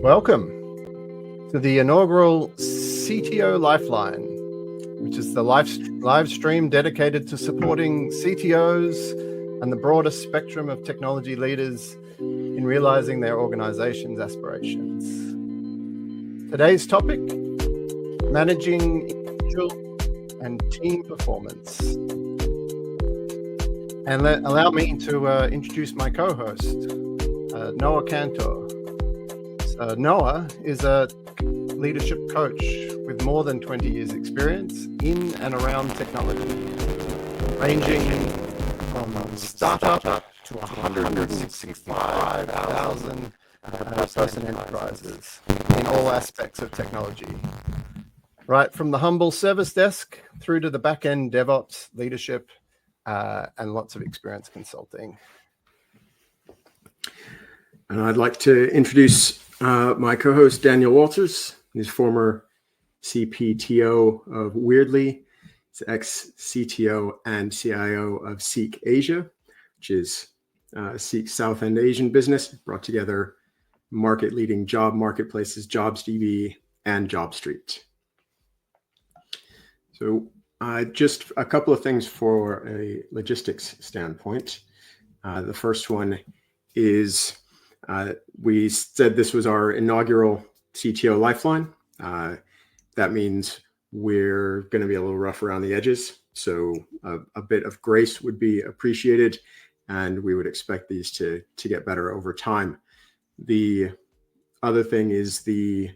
Welcome to the inaugural CTO Life Line, which is the live stream dedicated to supporting CTOs and the broader spectrum of technology leaders in realizing their organization's aspirations. Today's topic, managing individual and team performance. And allow me to introduce my co-host, Noah Cantor. Noah is a leadership coach with more than 20 years experience in and around technology, ranging from startup to 165,000 person enterprises in all aspects of technology. Right from the humble service desk through to the back-end DevOps leadership and lots of experience consulting. And I'd like to introduce my co-host, Daniel Walters. He's former CPTO of Weirdly. He's ex-CTO and CIO of Seek Asia, which is Seek's South End Asian business, brought together market-leading job marketplaces, JobsDB and JobStreet. So just a couple of things for a logistics standpoint. The first one is we said this was our inaugural CTO Life Line. That means we're going to be a little rough around the edges. So a bit of grace would be appreciated, and we would expect these to get better over time. The other thing is we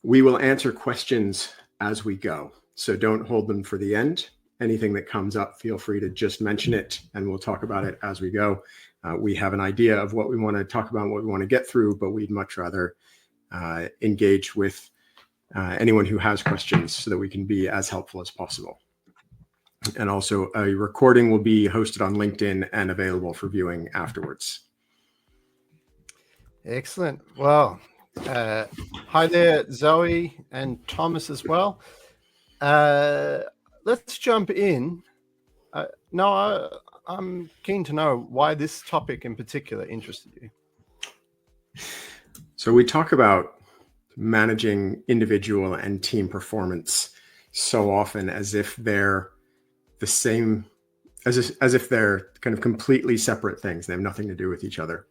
will answer questions as we go. So don't hold them for the end. Anything that comes up, feel free to just mention it, and we'll talk about it as we go. We have an idea of what we want to talk about and what we want to get through, but we'd much rather engage with anyone who has questions so that we can be as helpful as possible. And also, a recording will be hosted on LinkedIn and available for viewing afterwards. Excellent. Well, hi there, Zoe and Thomas as well. Let's jump in. Noah, I'm keen to know why this topic in particular interested you. So we talk about managing individual and team performance so often as if they're the same, as if they're kind of completely separate things. They have nothing to do with each other.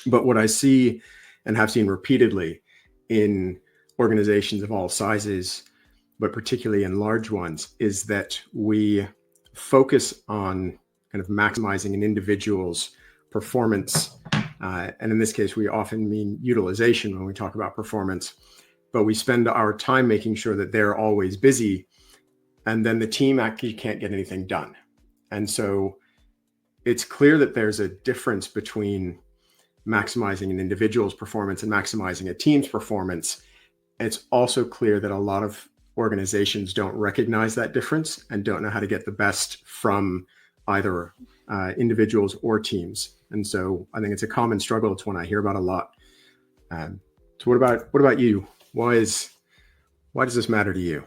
But what I see and have seen repeatedly in organizations of all sizes, but particularly in large ones, is that we focus on kind of maximizing an individual's performance. And in this case, we often mean utilization when we talk about performance, but we spend our time making sure that they're always busy, and then the team actually can't get anything done. And so it's clear that there's a difference between maximizing an individual's performance and maximizing a team's performance. It's also clear that a lot of organizations don't recognize that difference and don't know how to get the best from either individuals or teams. And so I think it's a common struggle. It's one I hear about a lot. So what about you? Why does this matter to you?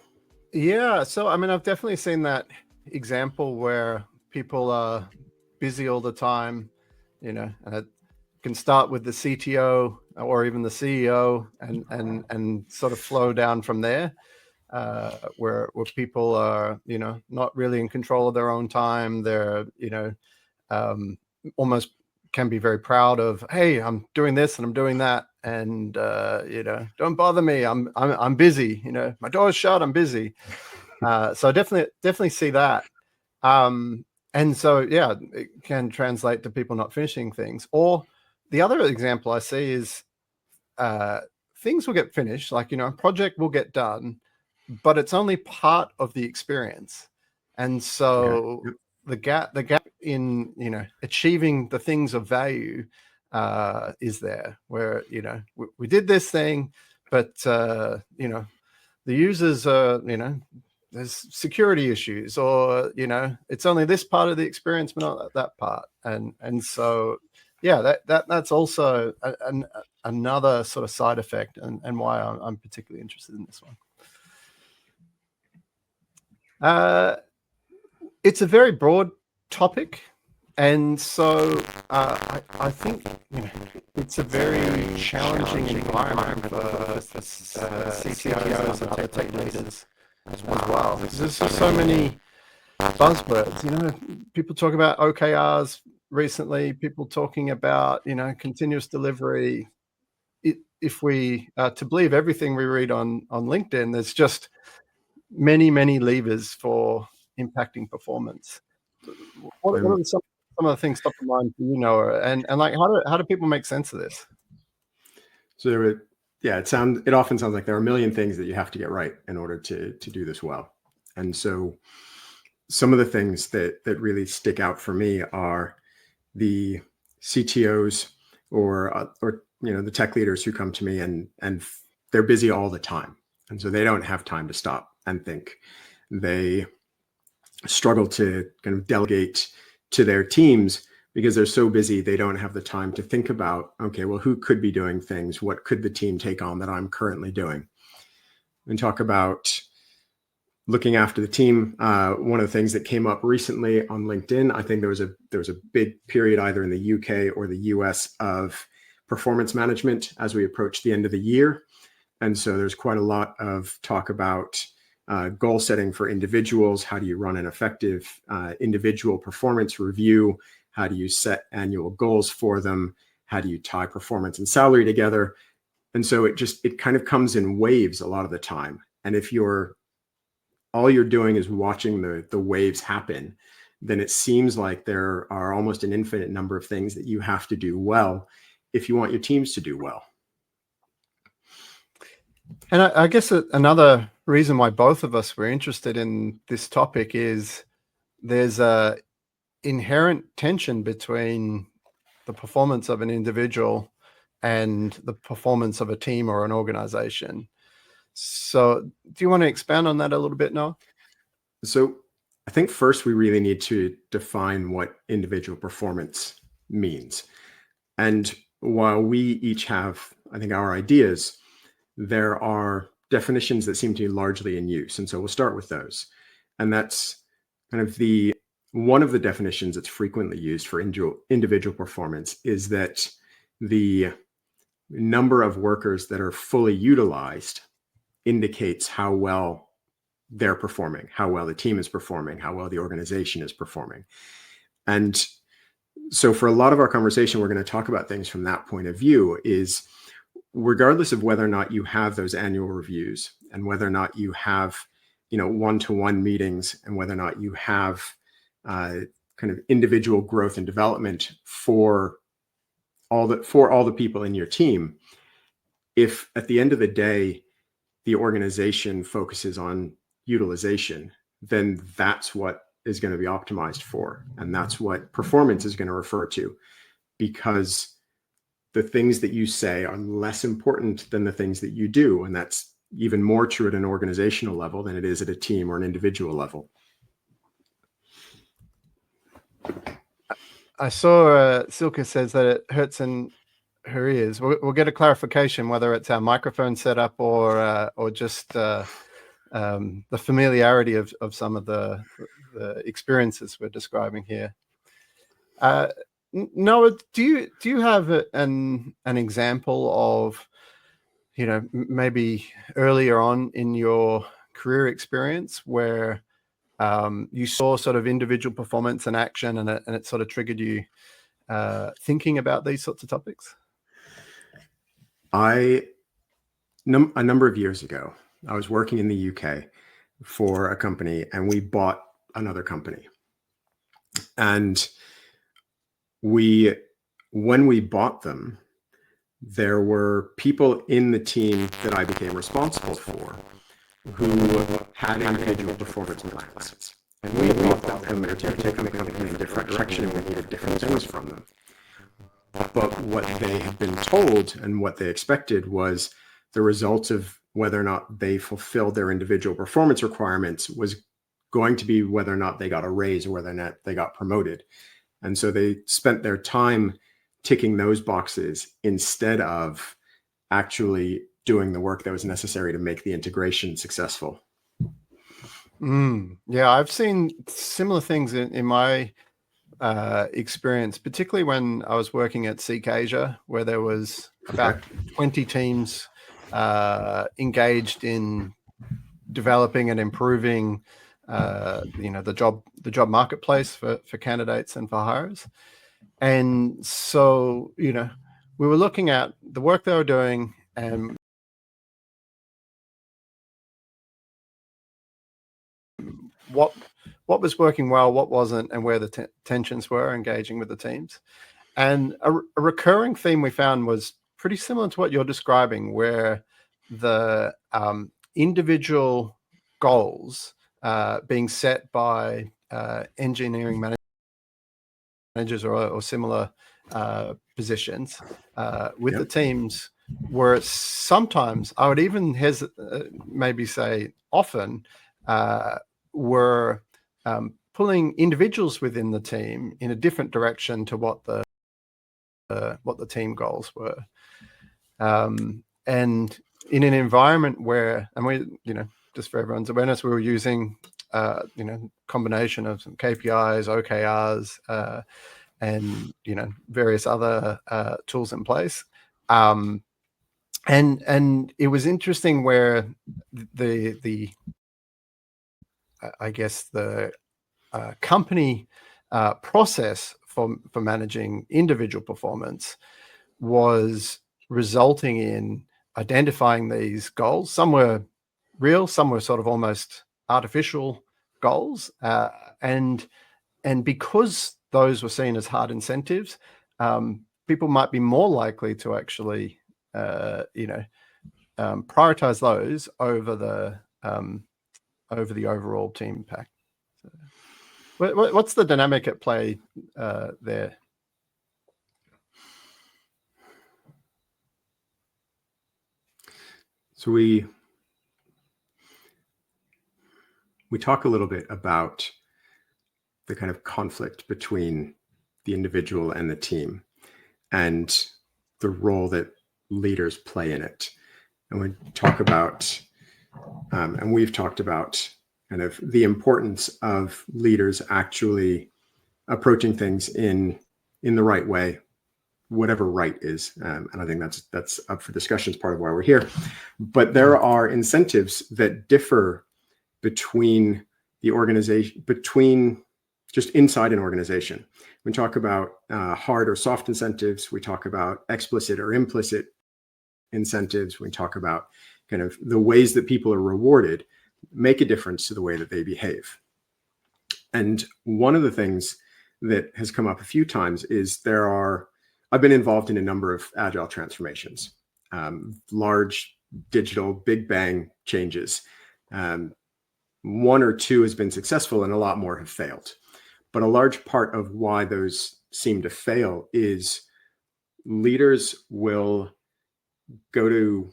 Yeah, so I mean, I've definitely seen that example where people are busy all the time, and it can start with the CTO or even the CEO and sort of flow down from there. Where people are, not really in control of their own time. They're, almost can be very proud of, hey, I'm doing this and I'm doing that, and don't bother me. I'm busy. My door's shut. I'm busy. So I definitely see that. And so yeah, it can translate to people not finishing things. Or the other example I see is things will get finished, like a project will get done, but it's only part of the experience. And so the gap in, achieving the things of value is there, where, we did this thing, but, the users are, there's security issues, or, it's only this part of the experience, but not that part. And so, yeah, that's also another sort of side effect, and why I'm particularly interested in this one. It's a very broad topic, and so I think it's a very challenging environment for CTOs and other tech leaders as well. There's just so many buzzwords. You know, people talk about OKRs recently. People talking about, you know, continuous delivery. If we are to believe everything we read on LinkedIn, there's just many levers for impacting performance. What are some of the things top of mind for you, Noah? And like, how do people make sense of this? So it often sounds like there are a million things that you have to get right in order to do this well. And so some of the things that really stick out for me are the CTOs or you know, the tech leaders who come to me and they're busy all the time. And so they don't have time to stop and think. They struggle to kind of delegate to their teams because they're so busy, they don't have the time to think about, okay, well, who could be doing things? What could the team take on that I'm currently doing? And talk about looking after the team. One of the things that came up recently on LinkedIn, I think there was a big period either in the UK or the US of performance management as we approach the end of the year. And so there's quite a lot of talk about goal setting for individuals. How do you run an effective individual performance review? How do you set annual goals for them? How do you tie performance and salary together? And so it kind of comes in waves a lot of the time. And if all you're doing is watching the waves happen, then it seems like there are almost an infinite number of things that you have to do well if you want your teams to do well. And I guess another reason why both of us were interested in this topic is there's a inherent tension between the performance of an individual and the performance of a team or an organization. So do you want to expand on that a little bit, Noah? So I think first we really need to define what individual performance means. And while we each have, I think, our ideas, there are definitions that seem to be largely in use. And so we'll start with those. And that's kind of one of the definitions that's frequently used for individual performance is that the number of workers that are fully utilized indicates how well they're performing, how well the team is performing, how well the organization is performing. And so for a lot of our conversation, we're going to talk about things from that point of view is regardless of whether or not you have those annual reviews and whether or not you have, you know, one-to-one meetings and whether or not you have kind of individual growth and development for all the people in your team, if at the end of the day, the organization focuses on utilization, then that's what is going to be optimized for. And that's what performance is going to refer to, because the things that you say are less important than the things that you do. And that's even more true at an organizational level than it is at a team or an individual level. I saw Silke says that it hurts in her ears. We'll get a clarification whether it's our microphone setup or just the familiarity of some of the experiences we're describing here. Noah, do you have an example of, you know, maybe earlier on in your career experience where you saw sort of individual performance and action, and it sort of triggered you thinking about these sorts of topics? A number of years ago, I was working in the UK for a company, and we bought another company. And when we bought them, there were people in the team that I became responsible for who had individual performance plans. And we thought that we were taking the company in a different direction and we needed different things from them. But what they had been told and what they expected was the result of whether or not they fulfilled their individual performance requirements was going to be whether or not they got a raise or whether or not they got promoted. And so they spent their time ticking those boxes instead of actually doing the work that was necessary to make the integration successful. Yeah, I've seen similar things in my experience, particularly when I was working at Seek Asia, where there was about 20 teams engaged in developing and improving the job marketplace for candidates and for hires. And so, we were looking at the work they were doing and what was working well, what wasn't, and where the tensions were, engaging with the teams. And a recurring theme we found was pretty similar to what you're describing, where the individual goals being set by engineering managers or similar positions with the teams were sometimes, I would even maybe say often, were pulling individuals within the team in a different direction to what the team goals were. And in an environment where, and we, just for everyone's awareness, we were using, combination of some KPIs, OKRs, and, various other tools in place. And it was interesting where the I guess the company process for managing individual performance was resulting in identifying these goals. Some were real, some were sort of almost artificial goals, and because those were seen as hard incentives, people might be more likely to actually prioritize those over the overall team impact. So, what's the dynamic at play there? So we talk a little bit about the kind of conflict between the individual and the team and the role that leaders play in it. And we talk about, and we've talked about kind of the importance of leaders actually approaching things in the right way, whatever right is. And I think that's up for discussion, as part of why we're here. But there are incentives that differ between the organization, between just inside an organization. We talk about hard or soft incentives. We talk about explicit or implicit incentives. We talk about kind of the ways that people are rewarded make a difference to the way that they behave. And one of the things that has come up a few times is I've been involved in a number of agile transformations, large digital big bang changes. One or two has been successful and a lot more have failed. But a large part of why those seem to fail is leaders will go to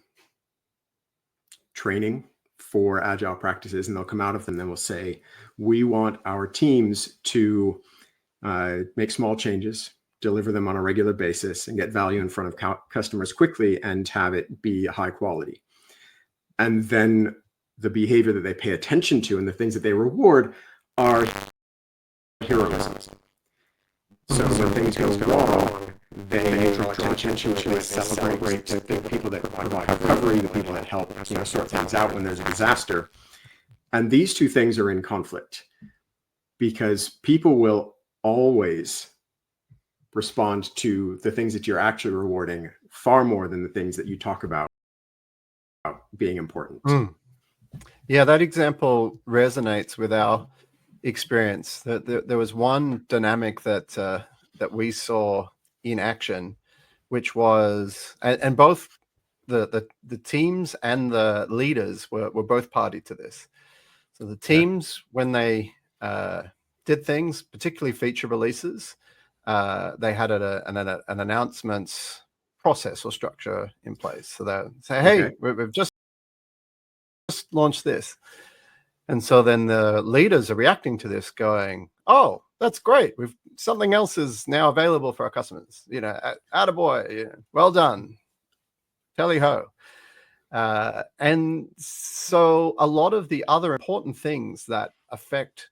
training for agile practices and they'll come out of them and then will say, we want our teams to make small changes, deliver them on a regular basis, and get value in front of customers quickly and have it be high quality. And then the behavior that they pay attention to and the things that they reward are heroism. So when things go wrong, they draw attention to it, they celebrate the people that provide recovery, the people that help sort things out when there's a disaster. And these two things are in conflict because people will always respond to the things that you're actually rewarding far more than the things that you talk about being important. Yeah, that example resonates with our experience. There was one dynamic that we saw in action, which was, and both the teams and the leaders were both party to this. So the teams, when they did things, particularly feature releases, they had an announcements process or structure in place. So they say, hey, we've just launched this. And so then the leaders are reacting to this going, oh, that's great. Something else is now available for our customers. Attaboy, well done. Tally ho. And so a lot of the other important things that affect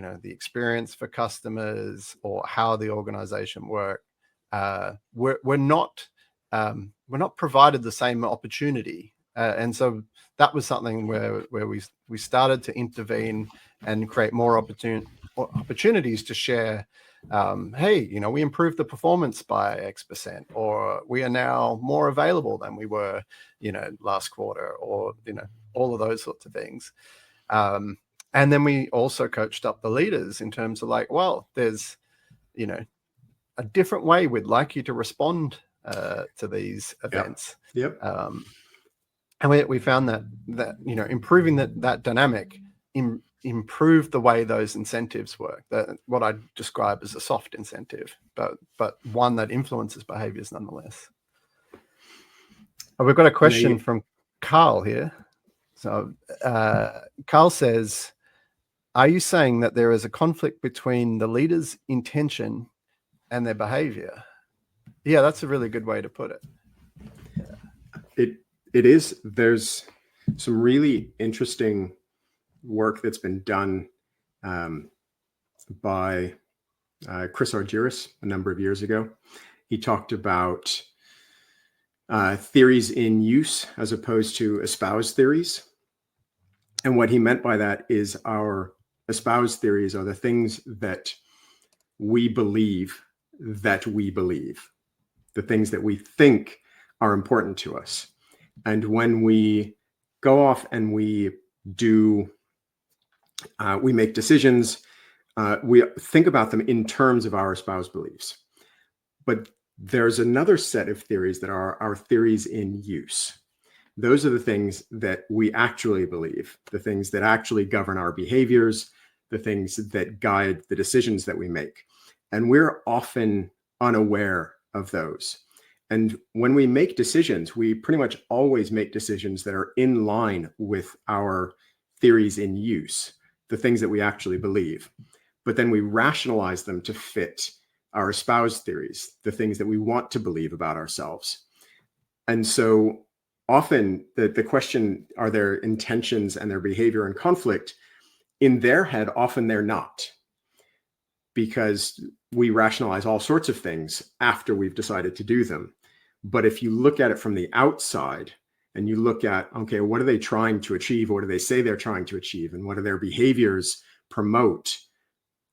the experience for customers or how the organization work, we're not provided the same opportunity. And so that was something where we started to intervene and create more opportunities to share. Hey, we improved the performance by X%, or we are now more available than we were, last quarter, or, all of those sorts of things. And then we also coached up the leaders in terms of like, well, there's, a different way we'd like you to respond to these events. Yep. And we found that improving that dynamic improved the way those incentives work. That what I describe as a soft incentive, but one that influences behaviors nonetheless. We've got a question from Carl here. So Carl says, are you saying that there is a conflict between the leader's intention and their behavior? Yeah, that's a really good way to put it. It is. There's some really interesting work that's been done by Chris Argyris a number of years ago. He talked about theories in use as opposed to espoused theories. And what he meant by that is our espoused theories are the things that we believe, the things that we think are important to us. And when we go off and we make decisions, we think about them in terms of our espoused beliefs. But there's another set of theories that are our theories in use. Those are the things that we actually believe, the things that actually govern our behaviors, the things that guide the decisions that we make. And we're often unaware of those. And when we make decisions, we pretty much always make decisions that are in line with our theories in use, the things that we actually believe. But then we rationalize them to fit our espoused theories, the things that we want to believe about ourselves. And so often the question, are their intentions and their behavior in conflict? In their head, often they're not, because we rationalize all sorts of things after we've decided to do them. But if you look at it from the outside and you look at, okay, what are they trying to achieve? What do they say they're trying to achieve? And what do their behaviors promote?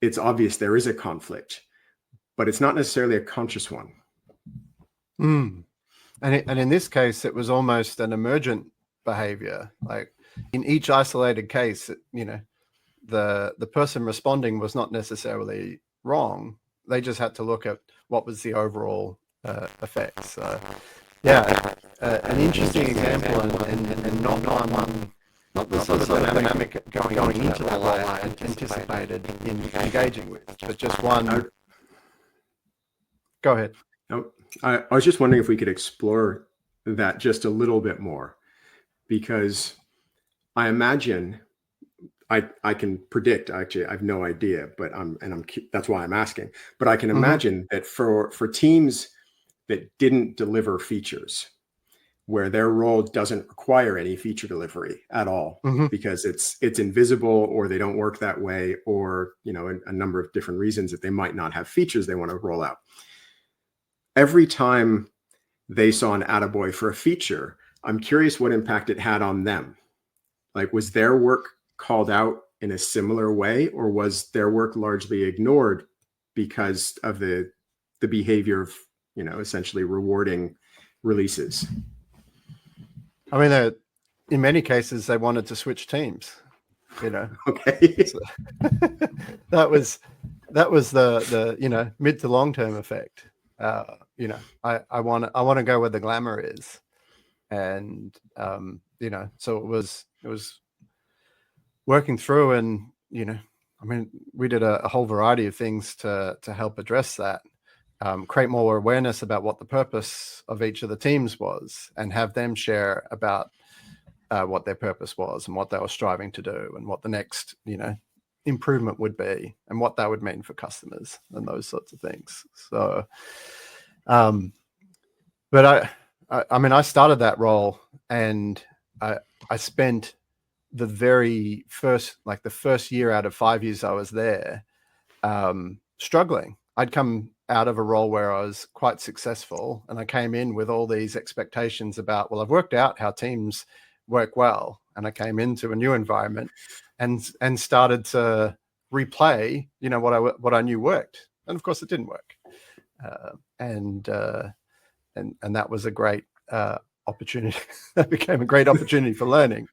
It's obvious there is a conflict, but it's not necessarily a conscious one. And in this case, it was almost an emergent behavior. Like in each isolated case, the person responding was not necessarily wrong. They just had to look at what was the overall effects. So, yeah, an interesting example, and not the sort of dynamic going into that role I anticipated in engaging with, but just one. Go ahead. I was just wondering if we could explore that just a little bit more, because I imagine I can predict. Actually, I have no idea, but that's why I'm asking. But I can imagine that for teams that didn't deliver features, where their role doesn't require any feature delivery at all, because it's invisible, or they don't work that way, or a number of different reasons that they might not have features they want to roll out. Every time they saw an attaboy for a feature, I'm curious what impact it had on them. Like, was their work called out in a similar way, or was their work largely ignored because of the behavior of, essentially rewarding releases? I mean, in many cases, they wanted to switch teams. Okay. So, that was the mid to long term effect. I want to go where the glamour is, and so it was working through, and we did a whole variety of things to help address that, create more awareness about what the purpose of each of the teams was, and have them share about what their purpose was and what they were striving to do, and what the next improvement would be, and what that would mean for customers, and those sorts of things. So but I started that role, and I spent the very first, like the first year out of 5 years I was there, struggling. I'd come out of a role where I was quite successful, and I came in with all these expectations about, well, I've worked out how teams work well, and I came into a new environment and started to replay, you know, what I knew worked, and of course it didn't work, and that was a great opportunity. That became a great opportunity for learning.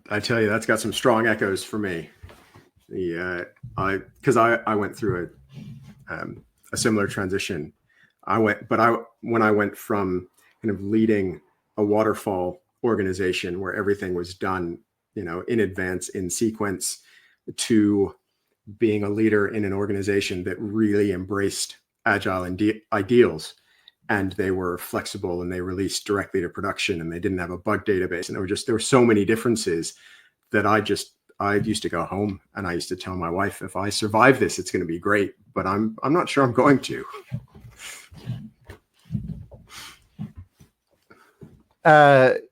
I tell you, that's got some strong echoes for me. Because I went through a similar transition. When I went from kind of leading a waterfall organization where everything was done, you know, in advance, in sequence, to being a leader in an organization that really embraced agile ideals, and they were flexible and they released directly to production and they didn't have a bug database, and there were so many differences that I used to go home and I used to tell my wife, if I survive this, it's going to be great, but I'm not sure I'm going to.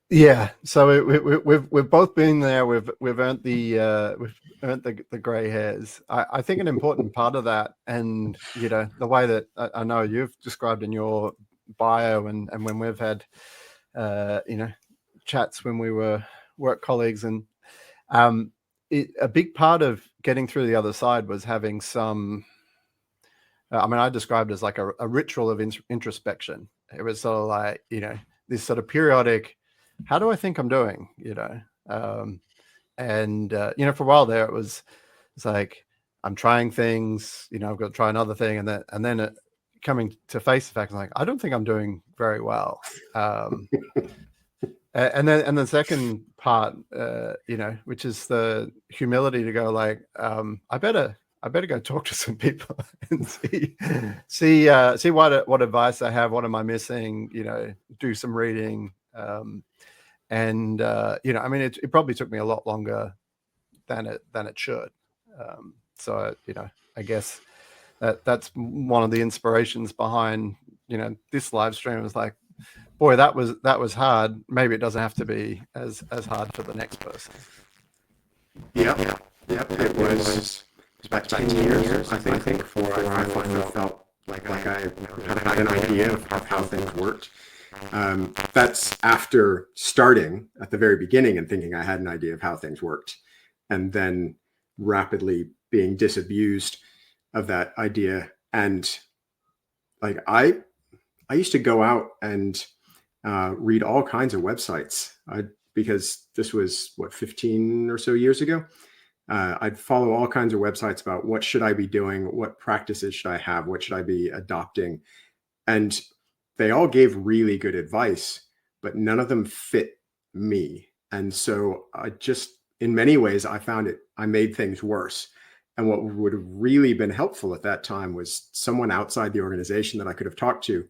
Yeah. So we've both been there. We've earned the gray hairs. I think an important part of that, and you know, the way that I know you've described in your bio, and when we've had you know, chats when we were work colleagues, and a big part of getting through the other side was having some. I mean, I described it as like a ritual of introspection. It was sort of like, you know, this sort of periodic, how do I think I'm doing, you know? You know, for a while there, it's like, I'm trying things, you know, I've got to try another thing. And then coming to face the fact, like, I don't think I'm doing very well. And then the second part, you know, which is the humility to go like, I better go talk to some people and see what advice they have. What am I missing? You know, do some reading. You know, I mean, it probably took me a lot longer than it should. So, you know, I guess that's one of the inspirations behind, you know, this live stream. Was like, boy, that was hard. Maybe it doesn't have to be as hard for the next person. Yep. It was about 10 years, I think, before I finally felt like I had an idea of how things worked. That's after starting at the very beginning and thinking I had an idea of how things worked, and then rapidly being disabused of that idea. And like I used to go out and read all kinds of websites, because this was 15 or so years ago. I'd follow all kinds of websites about what should I be doing, what practices should I have, what should I be adopting, and they all gave really good advice, but none of them fit me. And so in many ways, I found I made things worse. And what would have really been helpful at that time was someone outside the organization that I could have talked to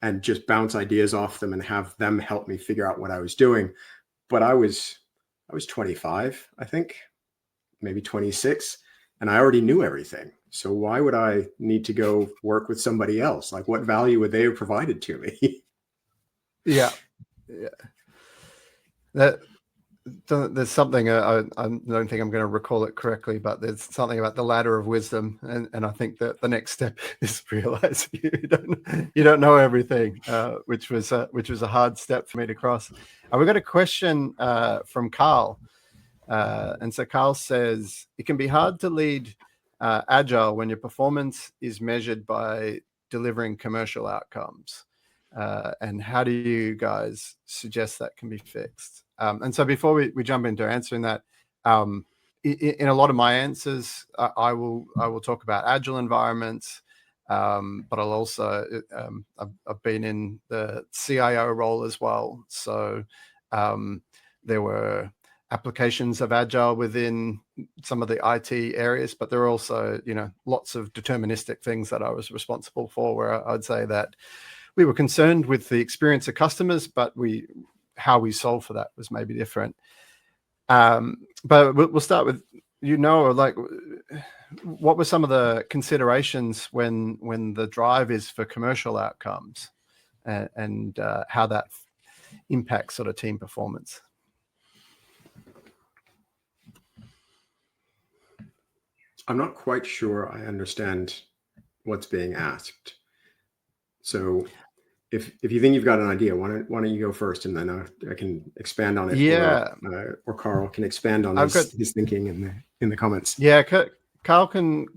and just bounce ideas off them and have them help me figure out what I was doing. But I was 25, I think, maybe 26, and I already knew everything. So why would I need to go work with somebody else? Like, what value would they have provided to me? Yeah. There's something, I don't think I'm going to recall it correctly, but there's something about the ladder of wisdom, and I think that the next step is realize you don't know everything, which was a hard step for me to cross. We got a question from Carl, and so Carl says, it can be hard to lead agile when your performance is measured by delivering commercial outcomes, and how do you guys suggest that can be fixed? And so before we jump into answering that, in a lot of my answers, I will talk about agile environments, but I'll also I've been in the CIO role as well. So there were applications of agile within some of the IT areas, but there are also, you know, lots of deterministic things that I was responsible for, where I'd say that we were concerned with the experience of customers, but how we solve for that was maybe different. But we'll start with, you know, like, what were some of the considerations when the drive is for commercial outcomes, and how that impacts sort of team performance? I'm not quite sure I understand what's being asked. So if you think you've got an idea, why don't you go first, and then I can expand on it, Yeah, or Carl can expand on I've got his thinking in the comments. yeah. Carl can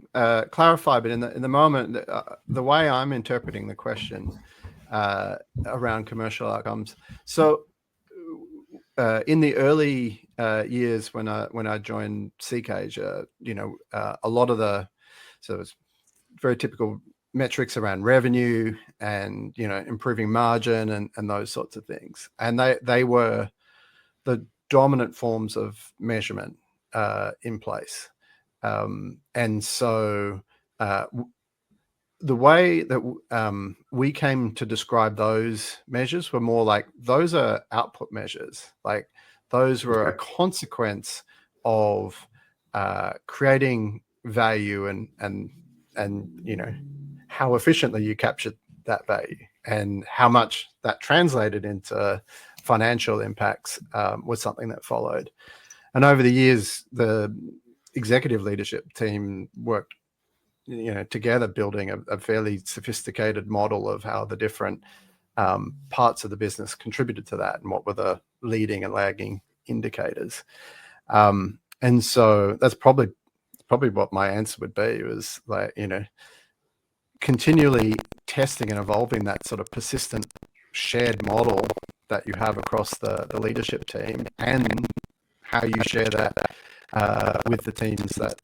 clarify, but in the moment, the way I'm interpreting the question around commercial outcomes. So in the early years when I joined CCage, a lot of so it's very typical metrics around revenue and improving margin and those sorts of things, and they were the dominant forms of measurement in place, and so the way that we came to describe those measures were more like those are output measures. Like those were a consequence of creating value and how efficiently you captured that value and how much that translated into financial impacts was something that followed. And over the years, the executive leadership team worked together, building a fairly sophisticated model of how the different parts of the business contributed to that and what were the leading and lagging indicators. And so that's probably what my answer would be, was like, continually testing and evolving that sort of persistent shared model that you have across the leadership team, and how you share that with the teams that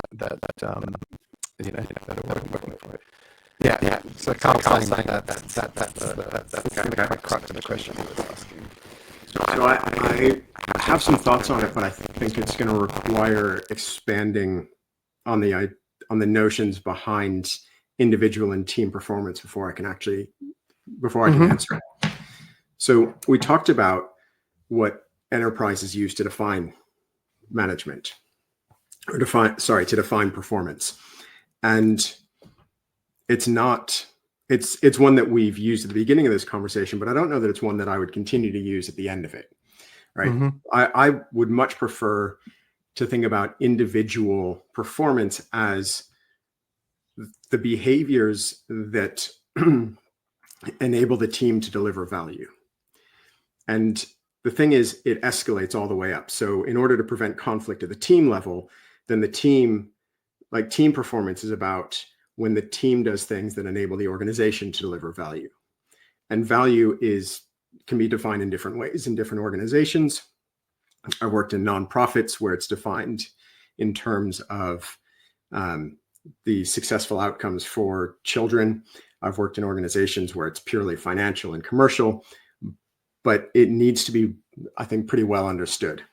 are working for it. Yeah. So Carl's saying that's the crux of the question he was asking. So I have some thoughts on it, but I think it's going to require expanding on the notions behind individual and team performance before I can answer it. So we talked about what enterprises use to define management, or to define performance. And it's one that we've used at the beginning of this conversation, but I don't know that it's one that I would continue to use at the end of it. Right. Mm-hmm. I would much prefer to think about individual performance as the behaviors that enable the team to deliver value. And the thing is, it escalates all the way up. So in order to prevent conflict at the team level, then team performance is about when the team does things that enable the organization to deliver value. And value can be defined in different ways in different organizations. I worked in nonprofits where it's defined in terms of the successful outcomes for children. I've worked in organizations where it's purely financial and commercial, but it needs to be, I think, pretty well understood.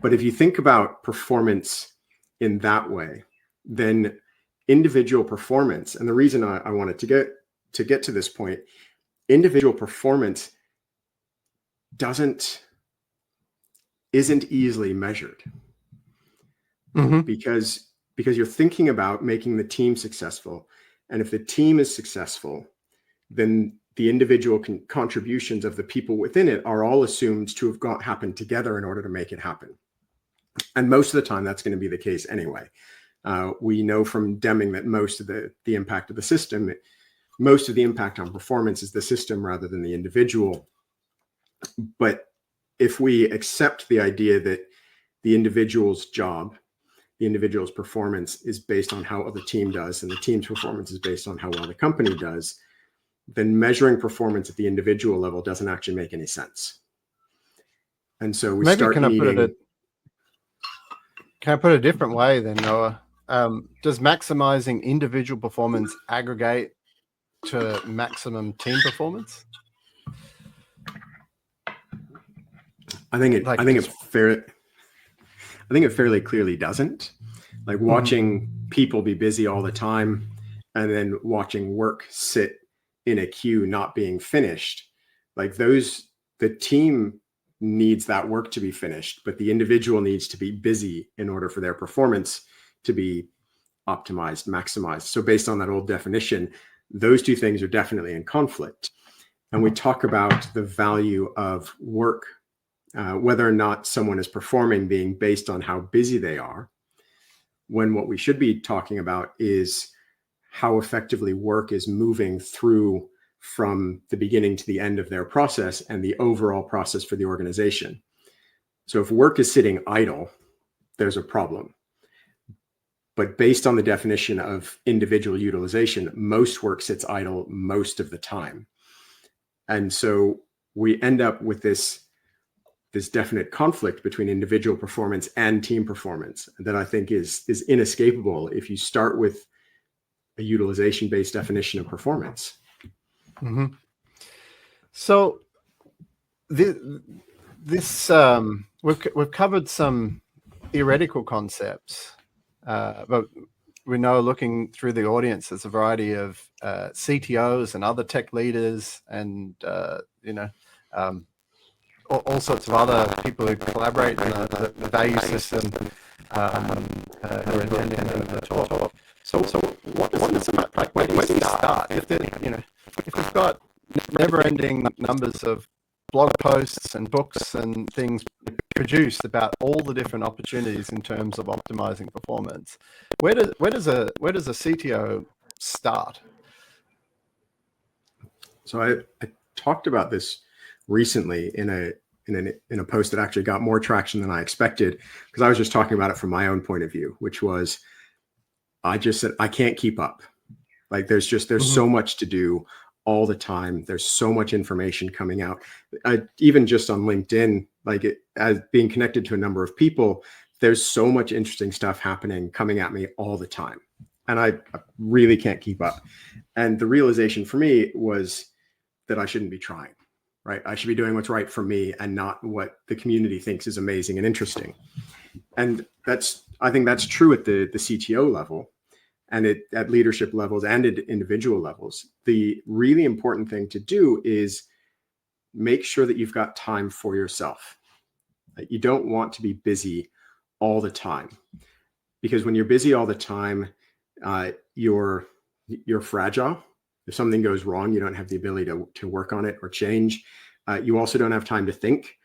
But if you think about performance in that way, then individual performance, and the reason I wanted to get to this point, individual performance isn't easily measured. Mm-hmm. because you're thinking about making the team successful, and if the team is successful, then the individual contributions of the people within it are all assumed to have happened together in order to make it happen. And most of the time, that's going to be the case anyway. We know from Deming that most of the impact of the system, most of the impact on performance is the system rather than the individual. But if we accept the idea that the individual's job, the individual's performance is based on how well the team does, and the team's performance is based on how well the company does, then measuring performance at the individual level doesn't actually make any sense. And so we start needing... Can I put it a different way then, Noah? Does maximizing individual performance aggregate to maximum team performance? I think it fairly clearly doesn't. Like watching people be busy all the time and then watching work sit in a queue not being finished, like the team needs that work to be finished, but the individual needs to be busy in order for their performance to be optimized, maximized. So based on that old definition, those two things are definitely in conflict. And we talk about the value of work, whether or not someone is performing, being based on how busy they are, when what we should be talking about is how effectively work is moving through from the beginning to the end of their process and the overall process for the organization. So if work is sitting idle, there's a problem. But based on the definition of individual utilization, most work sits idle most of the time. And so we end up with this definite conflict between individual performance and team performance that I think is inescapable if you start with a utilization-based definition of performance. Mm-hmm. So this we've covered some theoretical concepts, but we know, looking through the audience, there's a variety of CTOs and other tech leaders, and all sorts of other people who collaborate in the value system who are attending the talk. So what does it look like? Where do you start? If we've got never-ending numbers of blog posts and books and things produced about all the different opportunities in terms of optimizing performance, where does a CTO start? So I talked about this recently in a post that actually got more traction than I expected, because I was just talking about it from my own point of view, which was, I just said, I can't keep up. Like there's so much to do all the time. There's so much information coming out. Even just on LinkedIn, as being connected to a number of people, there's so much interesting stuff happening, coming at me all the time. And I really can't keep up. And the realization for me was that I shouldn't be trying, right? I should be doing what's right for me and not what the community thinks is amazing and interesting. And I think that's true at the CTO level, and at leadership levels and at individual levels. The really important thing to do is make sure that you've got time for yourself. You don't want to be busy all the time, because when you're busy all the time, you're fragile. If something goes wrong, you don't have the ability to work on it or change. You also don't have time to think.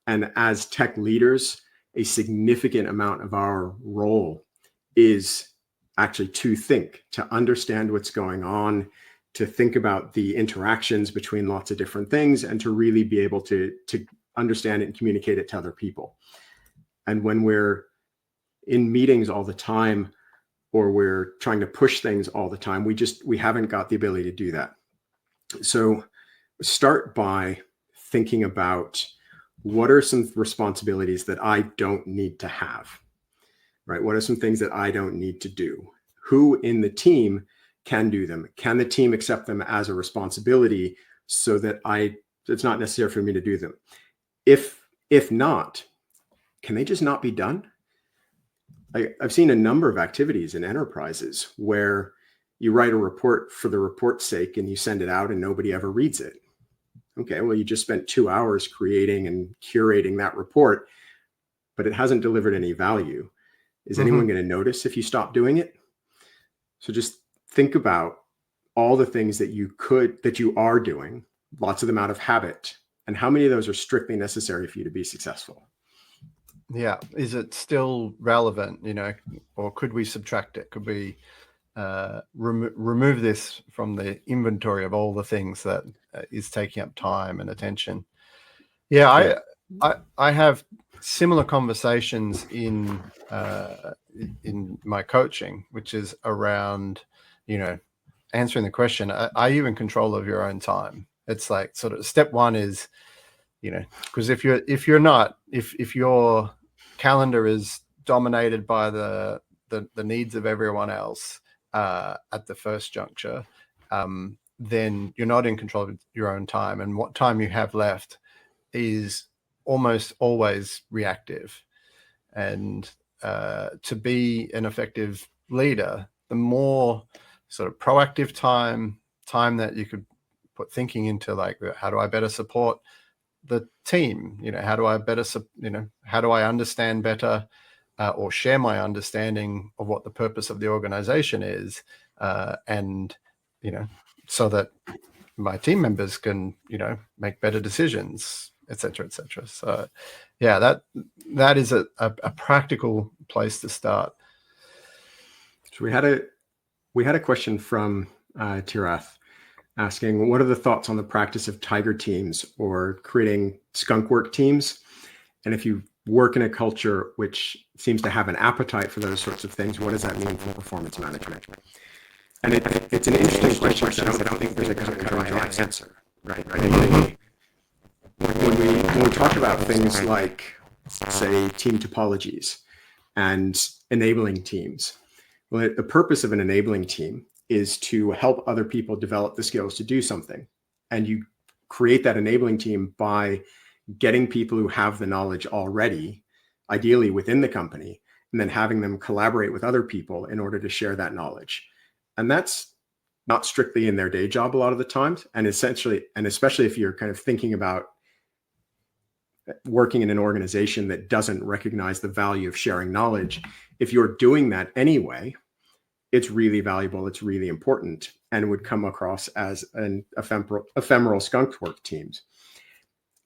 And as tech leaders, a significant amount of our role is actually to think, to understand what's going on, to think about the interactions between lots of different things, and to really be able to understand it and communicate it to other people. And when we're in meetings all the time, or we're trying to push things all the time, we haven't got the ability to do that. So start by thinking about, what are some responsibilities that I don't need to have, right? What are some things that I don't need to do? Who in the team can do them? Can the team accept them as a responsibility so that it's not necessary for me to do them? If not, can they just not be done? I've seen a number of activities in enterprises where you write a report for the report's sake and you send it out and nobody ever reads it. Okay, well, you just spent 2 hours creating and curating that report, but it hasn't delivered any value. Is anyone going to notice if you stop doing it? So just think about all the things that you are doing, lots of them out of habit, and how many of those are strictly necessary for you to be successful. Yeah. Is it still relevant, or could we subtract it? Could we remove this from the inventory of all the things that is taking up time and attention? Yeah. I have similar conversations in my coaching, which is around, answering the question, are you in control of your own time? It's like, sort of, step one is, because if your calendar is dominated by the needs of everyone else at the first juncture, then you're not in control of your own time, and what time you have left is almost always reactive. And to be an effective leader, the more sort of proactive time that you could put thinking into, like, how do I better support the team? How do I understand better or share my understanding of what the purpose of the organization is, and so that my team members can make better decisions, etc., etc. So yeah, that is a practical place to start. So we had a question from Tirath asking, what are the thoughts on the practice of tiger teams or creating skunk work teams? And if you work in a culture which seems to have an appetite for those sorts of things, what does that mean for performance management? And it's an interesting question because I don't think there's a cut and dry answer, right? When we talk about things like, say, team topologies and enabling teams, well, the purpose of an enabling team is to help other people develop the skills to do something. And you create that enabling team by getting people who have the knowledge already, ideally within the company, and then having them collaborate with other people in order to share that knowledge. And that's not strictly in their day job a lot of the times. And especially if you're kind of thinking about working in an organization that doesn't recognize the value of sharing knowledge, if you're doing that anyway, it's really valuable, it's really important, and would come across as an ephemeral skunk work teams.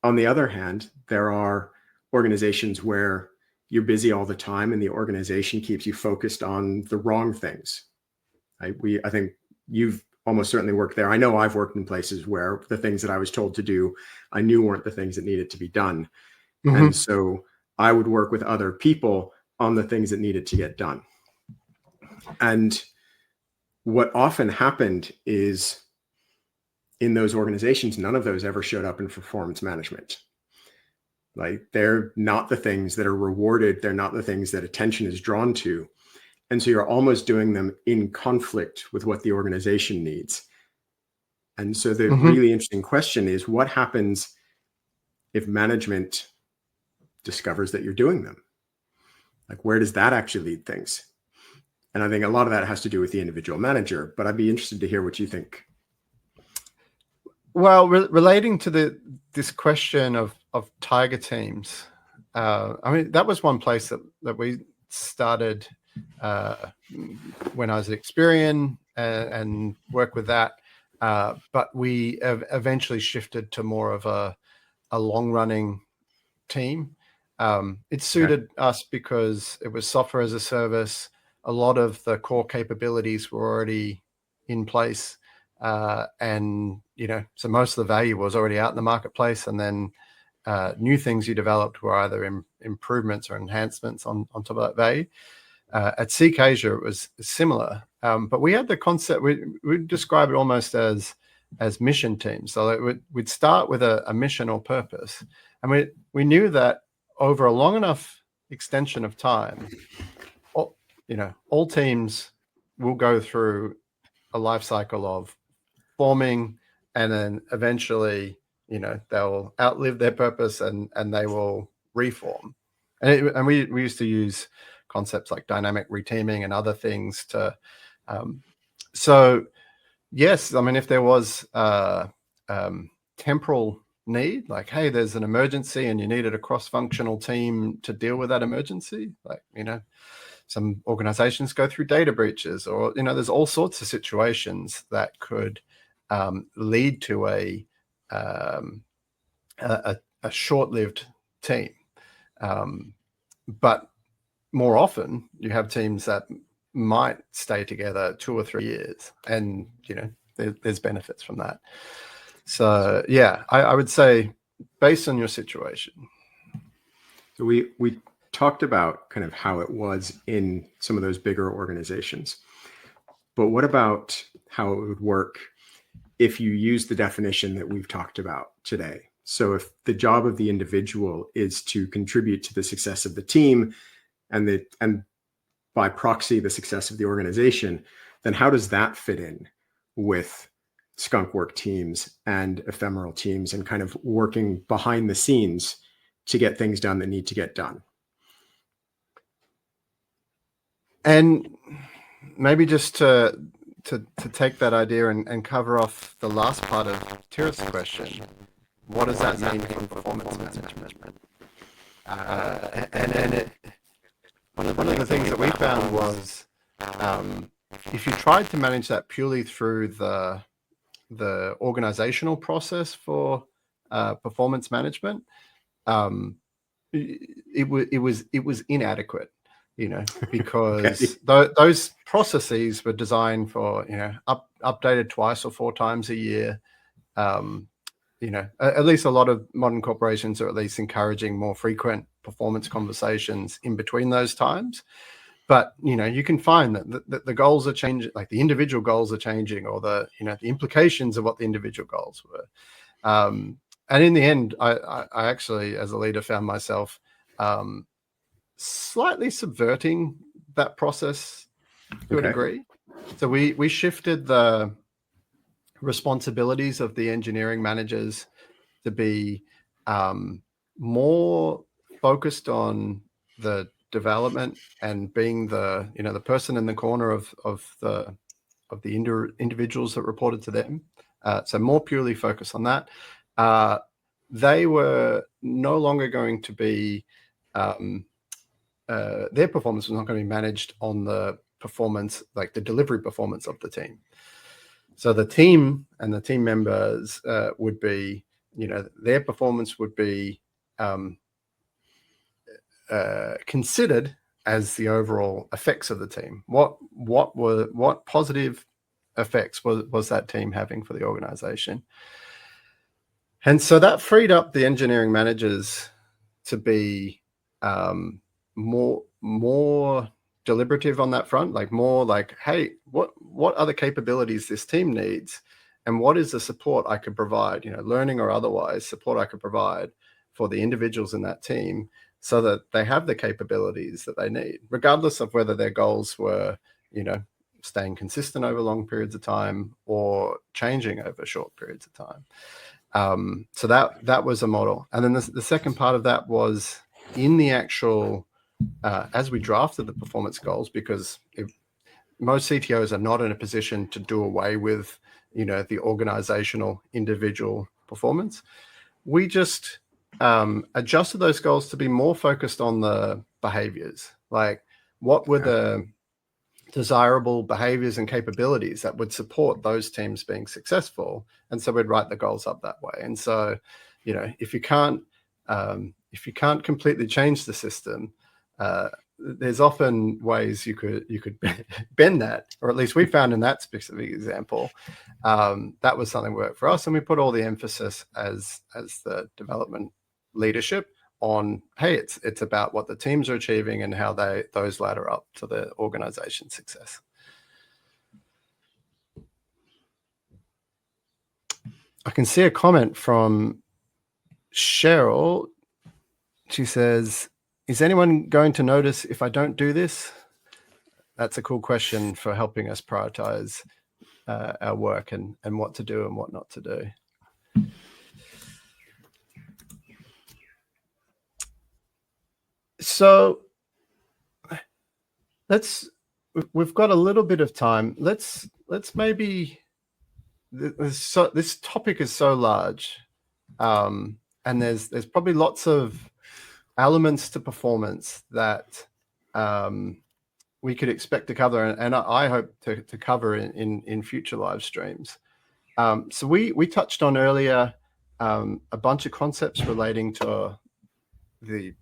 On the other hand, there are organizations where you're busy all the time and the organization keeps you focused on the wrong things. I think you've almost certainly worked there. I know I've worked in places where the things that I was told to do, I knew weren't the things that needed to be done. Mm-hmm. And so I would work with other people on the things that needed to get done. And what often happened is in those organizations, none of those ever showed up in performance management. Like, they're not the things that are rewarded. They're not the things that attention is drawn to. And so you're almost doing them in conflict with what the organization needs. And so the really interesting question is, what happens if management discovers that you're doing them? Like, where does that actually lead things? And I think a lot of that has to do with the individual manager, but I'd be interested to hear what you think. Well, relating to this question of tiger teams, I mean, that was one place that we started when I was at Experian and worked with that. But we eventually shifted to more of a long-running team. It suited us because it was software as a service. A lot of the core capabilities were already in place. And, so most of the value was already out in the marketplace. And then new things you developed were either improvements or enhancements on top of that value. At Seek Asia, it was similar. But we had the concept, we'd describe it almost as mission teams. So we'd start with a mission or purpose. And we knew that over a long enough extension of time, all teams will go through a life cycle of forming, and then eventually, they'll outlive their purpose and they will reform. And we used to use concepts like dynamic reteaming and other things to. So yes, I mean, if there was temporal need, like, hey, there's an emergency and you needed a cross-functional team to deal with that emergency, like, some organizations go through data breaches, or there's all sorts of situations that could lead to a short-lived team. But more often, you have teams that might stay together 2 or 3 years, and there's benefits from that. So yeah, I would say based on your situation. So we talked about kind of how it was in some of those bigger organizations, but what about how it would work if you use the definition that we've talked about today? So if the job of the individual is to contribute to the success of the team and by proxy the success of the organization, then how does that fit in with skunk work teams and ephemeral teams and kind of working behind the scenes to get things done that need to get done? And maybe just to take that idea and cover off the last part of Tira's question, what does that mean for performance management? One of the things that we found was if you tried to manage that purely through the organizational process for performance management, it was inadequate. Because those processes were designed for, updated twice or 4 times a year. At least a lot of modern corporations are at least encouraging more frequent performance conversations in between those times. But, you can find that the goals are changing, like the individual goals are changing, or the implications of what the individual goals were. And in the end, I actually, as a leader, found myself slightly subverting that process to a degree. So we shifted the responsibilities of the engineering managers to be more focused on the development and being the the person in the corner of the individuals that reported to them. So more purely focused on that. They were no longer going to be their performance was not going to be managed on the performance, like the delivery performance of the team. So the team and the team members would be, their performance would be considered as the overall effects of the team. What positive effects was that team having for the organization? And so that freed up the engineering managers to be more deliberative on that front, like more like, hey, what other capabilities this team needs, and what is the support I could provide, learning or otherwise, support I could provide for the individuals in that team, so that they have the capabilities that they need, regardless of whether their goals were, staying consistent over long periods of time or changing over short periods of time. So that was a model. And then the second part of that was in the actual, as we drafted the performance goals, because most CTOs are not in a position to do away with, the organizational individual performance. We just adjusted those goals to be more focused on the behaviors, like what were the desirable behaviors and capabilities that would support those teams being successful. And so we'd write the goals up that way. And so, if you can't completely change the system, there's often ways you could bend that, or at least we found in that specific example, that was something that worked for us. And we put all the emphasis as the development leadership on, hey, it's about what the teams are achieving and how those ladder up to the organization's success. I can see a comment from Cheryl. She says, is anyone going to notice if I don't do this? That's a cool question for helping us prioritize our work and what to do and what not to do. So we've got a little bit of time. Let's maybe, this topic is so large, and there's probably lots of elements to performance that we could expect to cover, and I hope to cover in future live streams. So we touched on earlier a bunch of concepts relating to the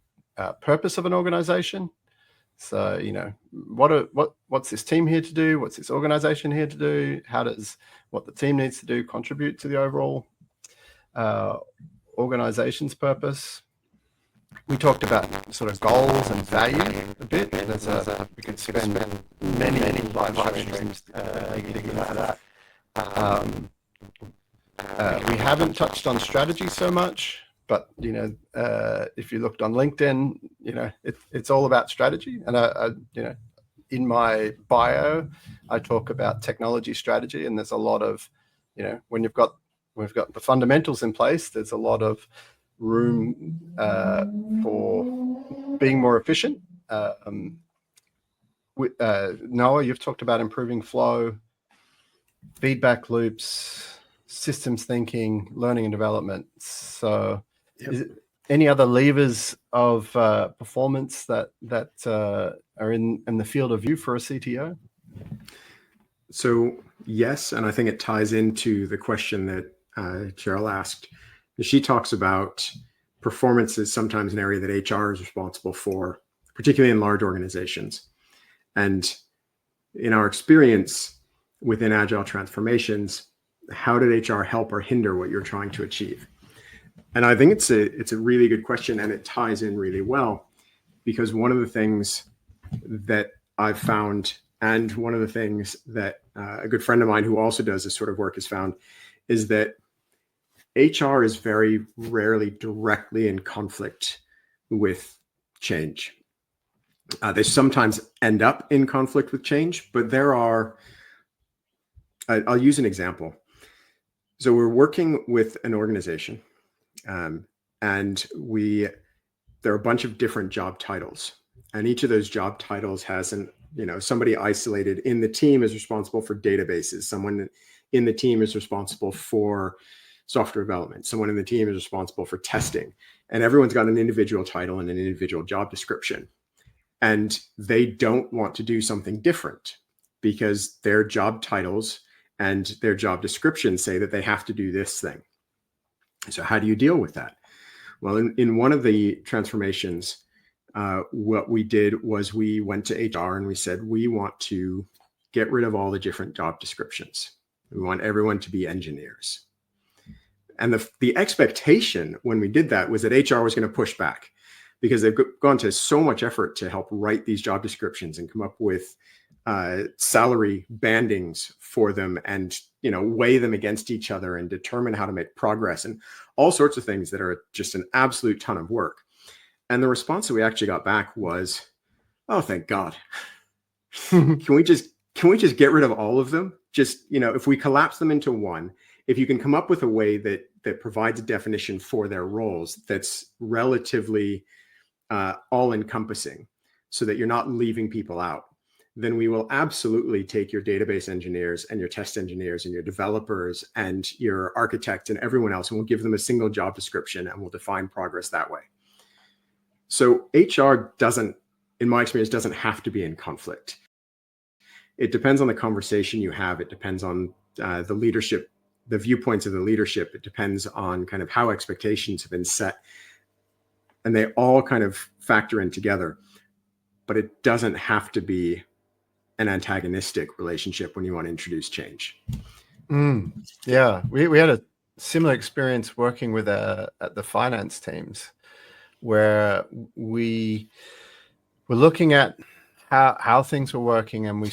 purpose of an organization. So, what's this team here to do? What's this organization here to do? How does what the team needs to do contribute to the overall organization's purpose? We talked about sort of goals and value a bit. We could spend many live streams digging into that. We haven't touched on strategy so much, but if you looked on LinkedIn, it's all about strategy. And in my bio, I talk about technology strategy, and there's a lot of, when we've got the fundamentals in place, there's a lot of room for being more efficient. Noah, you've talked about improving flow, feedback loops, systems thinking, learning and development. So is it any other levers of performance that are in the field of view for a CTO? So yes, and I think it ties into the question that Cheryl asked. She talks about performance is sometimes an area that HR is responsible for, particularly in large organizations. And in our experience within agile transformations, how did HR help or hinder what you're trying to achieve? And I think it's a really good question, and it ties in really well, because one of the things that I've found, and one of the things that a good friend of mine who also does this sort of work has found, is that HR is very rarely directly in conflict with change. They sometimes end up in conflict with change, but there are, I'll use an example. So we're working with an organization, and there are a bunch of different job titles, and each of those job titles has somebody isolated in the team is responsible for databases. Someone in the team is responsible for software development. Someone in the team is responsible for testing, and everyone's got an individual title and an individual job description. And they don't want to do something different because their job titles and their job descriptions say that they have to do this thing. So how do you deal with that? Well, in one of the transformations, what we did was we went to HR and we said, we want to get rid of all the different job descriptions. We want everyone to be engineers. And the expectation when we did that was that HR was going to push back, because they've gone to so much effort to help write these job descriptions and come up with salary bandings for them, and weigh them against each other and determine how to make progress and all sorts of things that are just an absolute ton of work. And the response that we actually got back was, "Oh, thank God. Can we just get rid of all of them? Just, if we collapse them into one, if you can come up with a way that provides a definition for their roles that's relatively all-encompassing, so that you're not leaving people out, then we will absolutely take your database engineers and your test engineers and your developers and your architect and everyone else, and we'll give them a single job description and we'll define progress that way." So HR doesn't, in my experience, doesn't have to be in conflict. It depends on the conversation you have. It depends on the leadership, the viewpoints of the leadership. It depends on kind of how expectations have been set. And they all kind of factor in together. But it doesn't have to be an antagonistic relationship when you want to introduce change. Yeah, we had a similar experience working with at the finance teams, where we were looking at how things were working, and we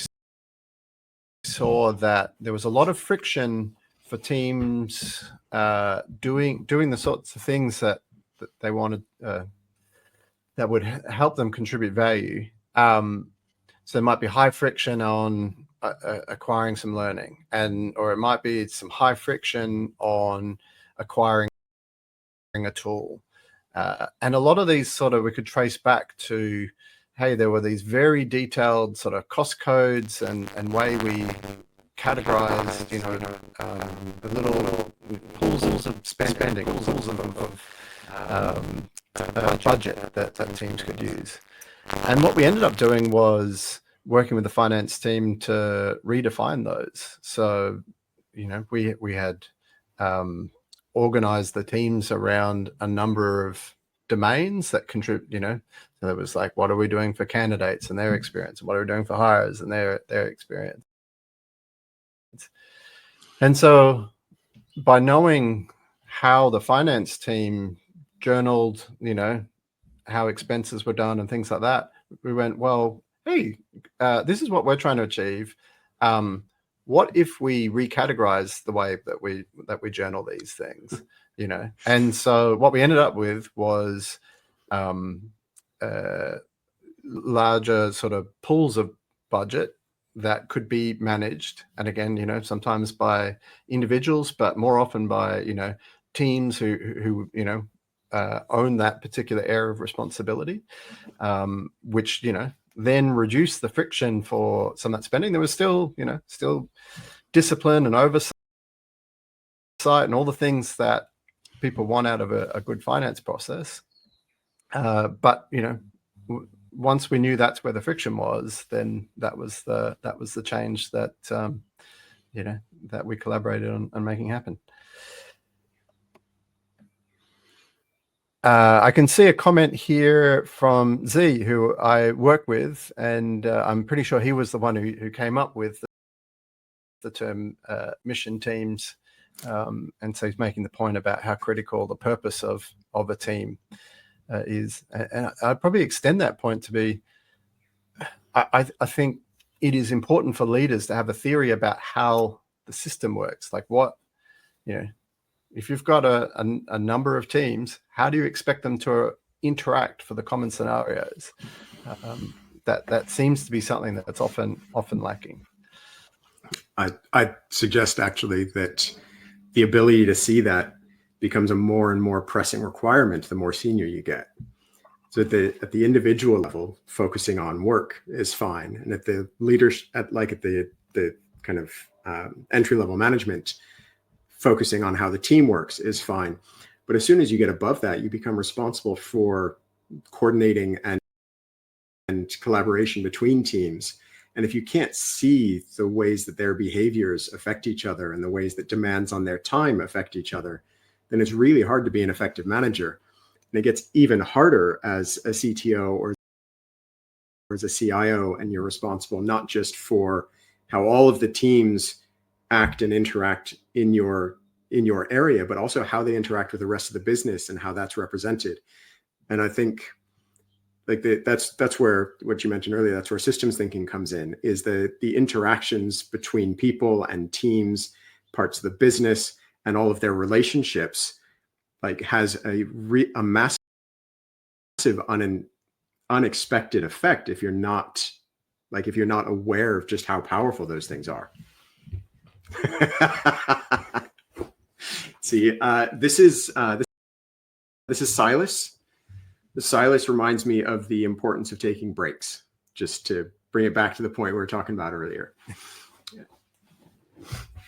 saw that there was a lot of friction for teams doing the sorts of things that they wanted that would help them contribute value. So there might be high friction on acquiring some learning, or it might be some high friction on acquiring a tool. And a lot of these sort of, we could trace back to, hey, there were these very detailed sort of cost codes and way we categorized, the little pools of spending, pools of budget that teams could use. And what we ended up doing was working with the finance team to redefine those. So, we had organized the teams around a number of domains that contribute, so it was like, what are we doing for candidates and their experience? And what are we doing for hires and their experience? And so by knowing how the finance team journaled, how expenses were done and things like that, we went, well, hey, this is what we're trying to achieve. What if we recategorize the way that we journal these things, And so what we ended up with was larger sort of pools of budget that could be managed, and again, sometimes by individuals, but more often by teams who own that particular area of responsibility, which then reduce the friction for some of that spending. There was still discipline and oversight and all the things that people want out of a good finance process. But once we knew that's where the friction was, then that was the change that that we collaborated on making happen. I can see a comment here from Z, who I work with, and I'm pretty sure he was the one who came up with the term mission teams. And so he's making the point about how critical the purpose of a team is. And I'd probably extend that point to be, I think it is important for leaders to have a theory about how the system works. Like what, if you've got a number of teams, how do you expect them to interact for the common scenarios? That seems to be something that's often lacking. I suggest actually that the ability to see that becomes a more and more pressing requirement the more senior you get. So at the individual level, focusing on work is fine, and at the leaders at the kind of entry level management, focusing on how the team works is fine. But as soon as you get above that, you become responsible for coordinating and collaboration between teams. And if you can't see the ways that their behaviors affect each other and the ways that demands on their time affect each other, then it's really hard to be an effective manager. And it gets even harder as a CTO or as a CIO, and you're responsible not just for how all of the teams act and interact in your area, but also how they interact with the rest of the business and how that's represented. And I think that's where what you mentioned earlier, that's where systems thinking comes in, is the interactions between people and teams, parts of the business, and all of their relationships, has a massive unexpected effect if you're not aware of just how powerful those things are. See, this is Silas. The Silas reminds me of the importance of taking breaks, just to bring it back to the point we were talking about earlier.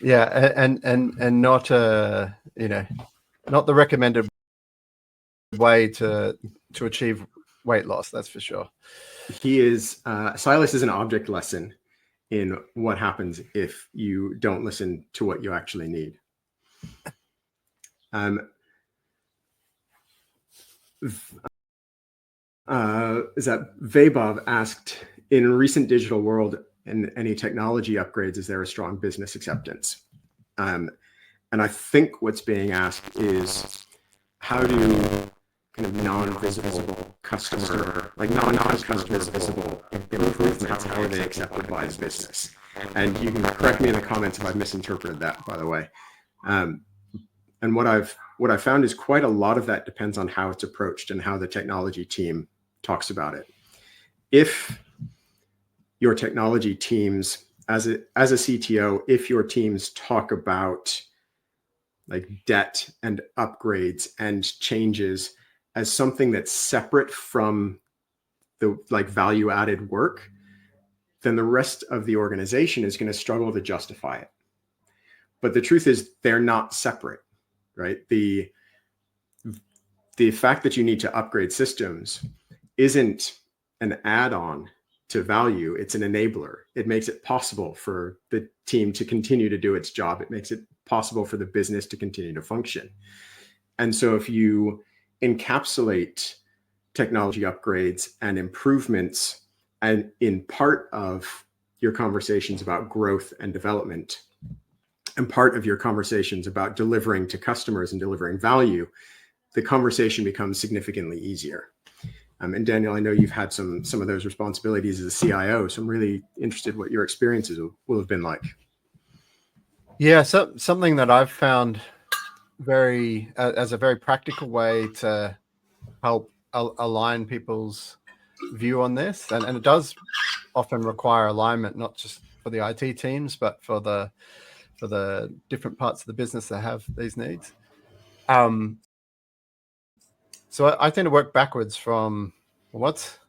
Yeah, and not not the recommended way to achieve weight loss, that's for sure. Silas is an object lesson in what happens if you don't listen to what you actually need. Is that Vaibhav asked, in recent digital world and any technology upgrades, is there a strong business acceptance? And I think what's being asked is, how do kind of non-visible customer visible improvements, how are they accepted by the business? And you can correct me in the comments if I've misinterpreted that, by the way. And what I've found is quite a lot of that depends on how it's approached and how the technology team talks about it. If your technology teams, as a CTO, if your teams talk about debt and upgrades and changes as something that's separate from the value added work, then the rest of the organization is going to struggle to justify it. But the truth is, they're not separate, right? The fact that you need to upgrade systems isn't an add-on to value, it's an enabler. It makes it possible for the team to continue to do its job. It makes it possible for the business to continue to function. And so if you encapsulate technology upgrades and improvements and in part of your conversations about growth and development, and part of your conversations about delivering to customers and delivering value, the conversation becomes significantly easier. And Daniel, I know you've had some of those responsibilities as a CIO, so I'm really interested what your experiences will have been like. Yeah, so something that I've found as a very practical way to help align people's view on this, and it does often require alignment, not just for the IT teams, but for the different parts of the business that have these needs. So I tend to work backwards from what's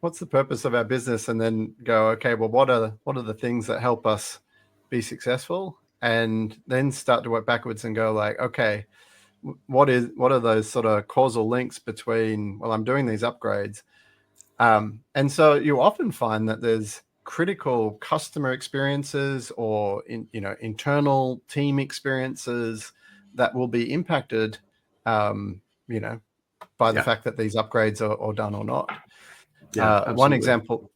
the purpose of our business, and then go, okay, well, what are the things that help us be successful, and then start to work backwards and go okay, what are those sort of causal links between, well, I'm doing these upgrades, and so you often find that there's critical customer experiences or internal team experiences that will be impacted by the fact that these upgrades are done or not. Yeah, one example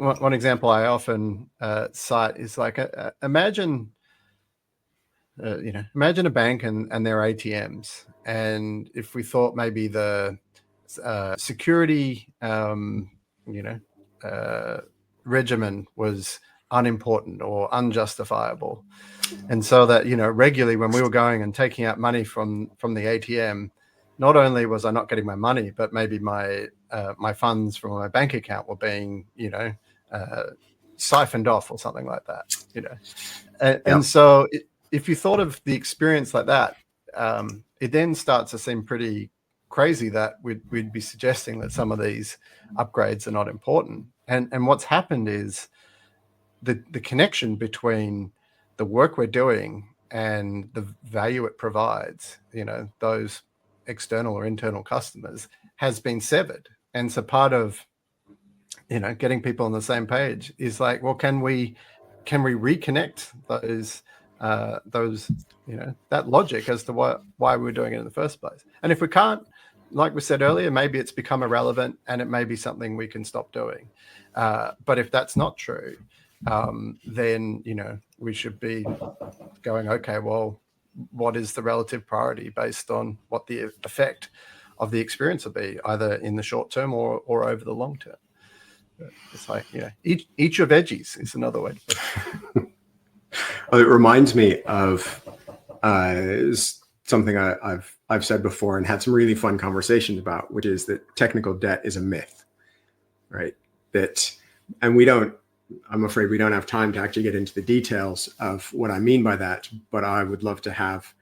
I often cite is like imagine imagine a bank and their ATMs, and if we thought maybe the security regimen was unimportant or unjustifiable, and so that regularly when we were going and taking out money from the ATM, not only was I not getting my money, but maybe my funds from my bank account were being siphoned off or something like that. And so if you thought of the experience like that, it then starts to seem pretty crazy that we'd be suggesting that some of these upgrades are not important. And what's happened is the connection between the work we're doing and the value it provides, those external or internal customers, has been severed. And so part of getting people on the same page is like, well, can we reconnect those that logic as to why we're doing it in the first place? And if we can't, like we said earlier, maybe it's become irrelevant and it may be something we can stop doing. But if that's not true, then we should be going, okay, well, what is the relative priority based on what the effect of the experience will be, either in the short term or over the long term? It's like, eat your veggies is another way to put it. Well, it reminds me of something I've said before and had some really fun conversations about, which is that technical debt is a myth, right? And I'm afraid we don't have time to actually get into the details of what I mean by that, but I would love to have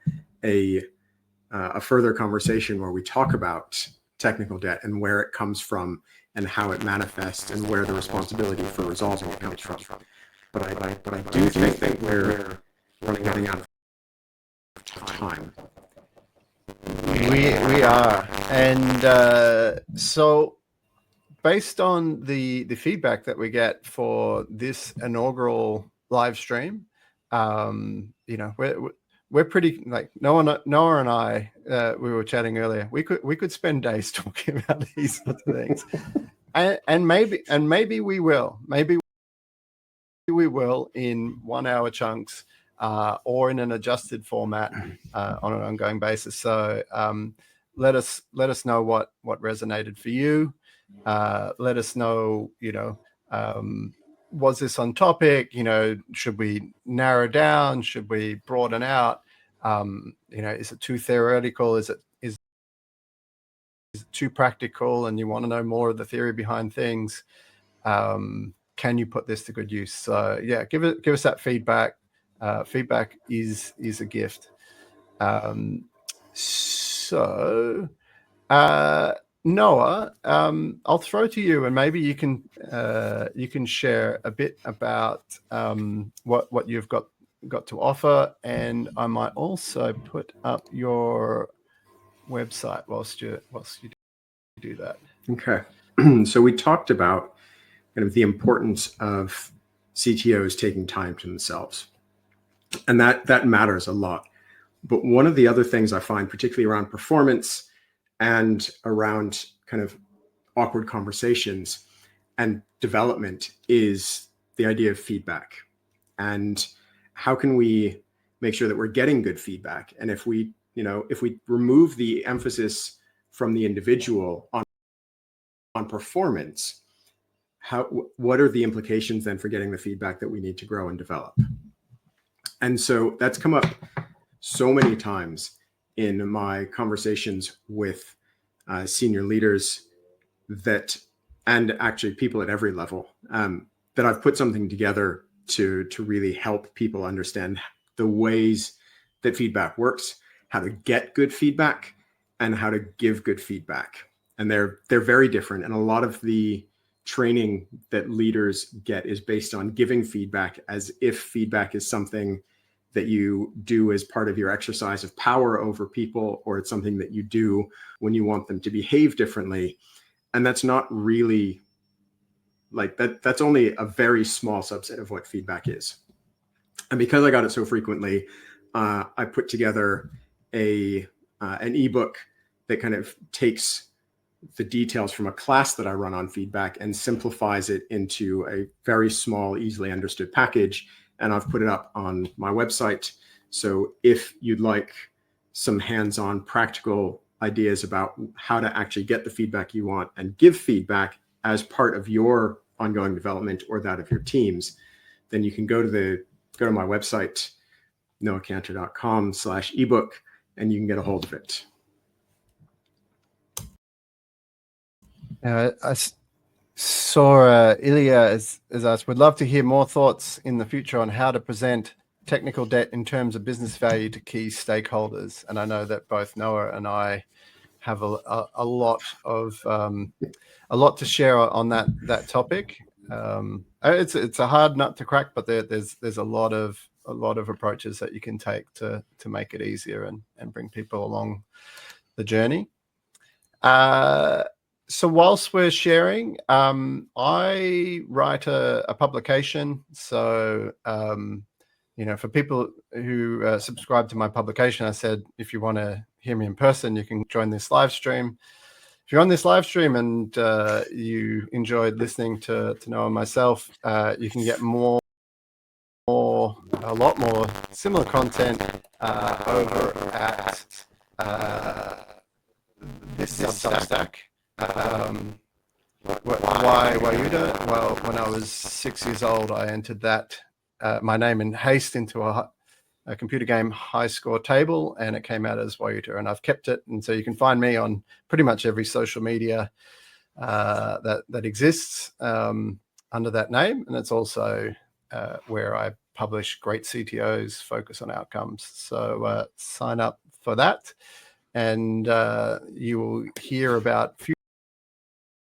a further conversation where we talk about technical debt and where it comes from and how it manifests and where the responsibility for resolving it comes from. But I do think we're running out of time. We are. And so based on the feedback that we get for this inaugural live stream, we're pretty, like, Noah and I, we were chatting earlier. We could spend days talking about these sorts of things, and maybe we will. Maybe we will in 1 hour chunks, or in an adjusted format on an ongoing basis. So let us know what resonated for you. Let us know, was this on topic? Should we narrow down? Should we broaden out? Is it too theoretical? Is it too practical? And you want to know more of the theory behind things? Can you put this to good use? So yeah, give us that feedback. Feedback is a gift. Noah, I'll throw to you, and maybe you can share a bit about what you've got to offer, and I might also put up your website whilst you do that. Okay. So we talked about kind of the importance of CTOs taking time to themselves, and that matters a lot. But one of the other things I find, particularly around performance and around kind of awkward conversations and development, is the idea of feedback. And how can we make sure that we're getting good feedback? And if we remove the emphasis from the individual on performance, what are the implications then for getting the feedback that we need to grow and develop? And so that's come up so many times in my conversations with senior leaders, and actually people at every level, that I've put something together to really help people understand the ways that feedback works, how to get good feedback, and how to give good feedback. And they're very different. And a lot of the training that leaders get is based on giving feedback as if feedback is something that you do as part of your exercise of power over people, or it's something that you do when you want them to behave differently. And that's not really like that. That's only a very small subset of what feedback is. And because I got it so frequently, I put together an ebook that kind of takes the details from a class that I run on feedback and simplifies it into a very small, easily understood package. And I've put it up on my website. So if you'd like some hands-on practical ideas about how to actually get the feedback you want and give feedback as part of your ongoing development or that of your teams, then you can go to my website, noahcantor.com/ebook, and you can get a hold of it. I saw Ilya as asked, would love to hear more thoughts in the future on how to present technical debt in terms of business value to key stakeholders. And I know that both Noah and I have a lot to share on that topic. It's a hard nut to crack, but there's a lot of approaches that you can take to make it easier and bring people along the journey. So whilst we're sharing, I write a publication. So, for people who subscribe to my publication, I said, if you want to hear me in person, you can join this live stream. If you're on this live stream and you enjoyed listening to Noah and myself, you can get a lot more similar content over at this Substack. Why Wayuda? Well, when I was 6 years old, I entered my name in haste into a computer game high score table, and it came out as Wayuda, and I've kept it. And so you can find me on pretty much every social media that exists under that name, and it's also where I publish great CTOs, focus on outcomes. So sign up for that, and you will hear about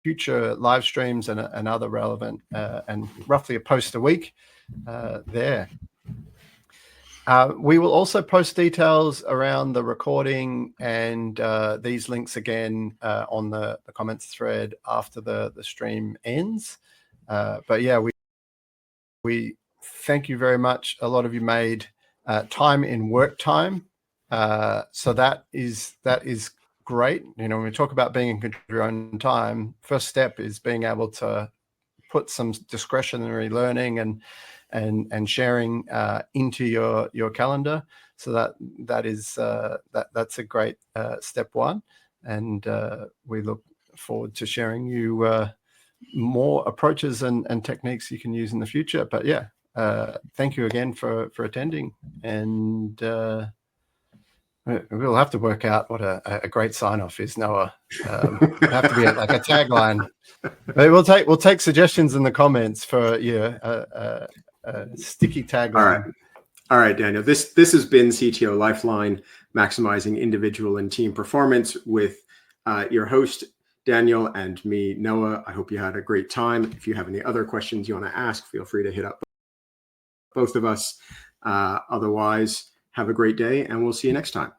future live streams and other relevant and roughly a post a week there. We will also post details around the recording and these links again on the comments thread after the stream ends. But yeah, we thank you very much. A lot of you made time in work time. So that is great. When we talk about being in control of your own time, first step is being able to put some discretionary learning and sharing into your calendar. So that's a great step one. And we look forward to sharing you more approaches and techniques you can use in the future. But yeah, thank you again for attending, and we'll have to work out what a great sign-off is, Noah. It'll have to be like a tagline. But we'll take suggestions in the comments for a sticky tagline. All right, Daniel. This has been CTO Lifeline, maximizing individual and team performance with your host Daniel and me, Noah. I hope you had a great time. If you have any other questions you want to ask, feel free to hit up both of us. Otherwise, have a great day, and we'll see you next time.